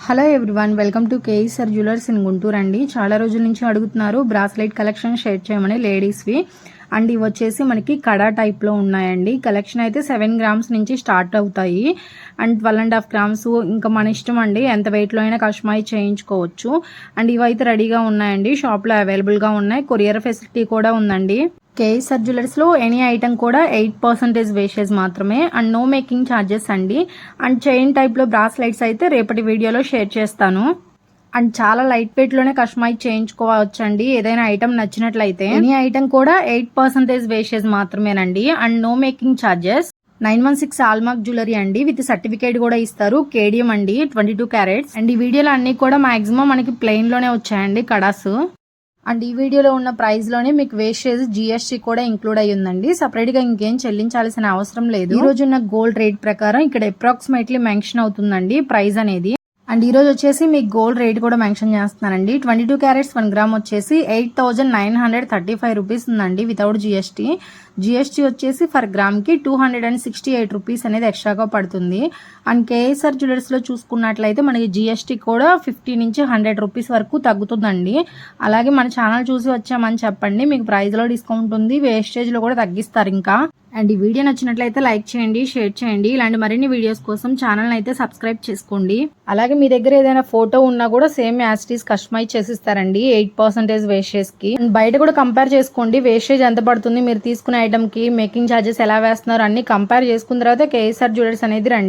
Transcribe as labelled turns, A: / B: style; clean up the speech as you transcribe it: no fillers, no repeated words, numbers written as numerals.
A: Hello everyone, welcome to Kesar jewellers in Guntur అండి. చాలా రోజుల నుంచి అడుగుతున్నారు బ్రాస్లెట్ కలెక్షన్ షేర్ చేయమని లేడీస్వి. అండ్ ఇవి వచ్చేసి మనకి కడా టైప్లో ఉన్నాయండి. కలెక్షన్ అయితే 7 గ్రామ్స్ నుంచి స్టార్ట్ అవుతాయి. అండ్ 12.5 గ్రామ్స్ ఇంకా మన ఇష్టం అండి, ఎంత వెయిట్లో అయినా కస్టమైజ్ చేయించుకోవచ్చు. అండ్ ఇవైతే రెడీగా ఉన్నాయండి, షాప్లో అవైలబుల్గా ఉన్నాయి. కొరియర్ ఫెసిలిటీ కూడా ఉందండి. కేఎస్ఆర్ జ్యువెలర్స్లో ఎనీ ఐటమ్ కూడా 8% వేస్టేజ్ మాత్రమే అండ్ నో మేకింగ్ ఛార్జెస్ అండి. అండ్ చైన్ టైప్లో బ్రాస్లైట్స్ అయితే రేపటి వీడియోలో షేర్ చేస్తాను. అండ్ చాలా లైట్ వెయిట్లోనే కస్టమైజ్ చేయించుకోవచ్చండి. ఏదైనా ఐటమ్ నచ్చినట్లయితే ఎనీ ఐటమ్ కూడా 8% వేస్టేజ్ మాత్రమేనండి. And no making charges. 916 hallmark jewellery అండి, విత్ సర్టిఫికేట్ కూడా ఇస్తారు. కేడిఎం అండి, 22 క్యారెట్స్. అండ్ ఈ వీడియోలో అన్ని కూడా మాక్సిమం మనకి ప్లెయిన్లోనే వచ్చాయండి కడాస్. అండ్ ఈ వీడియోలో ఉన్న ప్రైస్లోనే మీకు వేస్టేజ్ జిఎస్టీ కూడా ఇంక్లూడ్ అయ్యి ఉందండి. సపరేట్గా ఇంకేం చెల్లించాల్సిన అవసరం లేదు. ఈ రోజు ఉన్న గోల్డ్ రేట్ ప్రకారం ఇక్కడ అప్రాక్సిమేట్లీ మెన్షన్ అవుతుందండి ప్రైస్ అనేది. అండ్ ఈ రోజు వచ్చేసి మీకు గోల్డ్ రేట్ కూడా మెన్షన్ చేస్తున్నానండి. 22 క్యారెట్స్ 1 గ్రామ్ వచ్చేసి 8,935 రూపీస్ ఉందండి వితౌట్ జిఎస్టీ. జిఎస్టీ వచ్చేసి ఫర్ గ్రామ్కి 268 రూపీస్ అనేది ఎక్స్ట్రాగా పడుతుంది. అండ్ కేఎస్ఆర్ జ్యువెలర్స్లో చూసుకున్నట్లయితే మనకి జిఎస్టీ కూడా 50 నుంచి 100 రూపీస్ వరకు తగ్గుతుందండి. అలాగే మన ఛానల్ చూసి వచ్చామని చెప్పండి, మీకు ప్రైస్లో డిస్కౌంట్ ఉంది, వేస్టేజ్లో కూడా తగ్గిస్తారు ఇంకా. అండ్ ఈ వీడియో నచ్చినట్లయితే లైక్ చేయండి, షేర్ చేయండి. ఇలాంటి మరిన్ని వీడియోస్ కోసం ఛానల్ అయితే సబ్స్క్రైబ్ చేసుకోండి. అలాగే మీ దగ్గర ఏదైనా ఫోటో ఉన్నా కూడా same as it is customise చేసిస్తారండి 8% వేస్టేజ్ కి. బయట కూడా కంపేర్ చేసుకోండి, వేస్టేజ్ ఎంత పడుతుంది, మీరు తీసుకునే ఐటమ్ కి మేకింగ్ ఛార్జెస్ ఎలా వేస్తున్నారు అన్ని కంపేర్ చేసుకున్న తర్వాత కేఎస్ఆర్ జ్యువెలర్స్ అనేది రండి.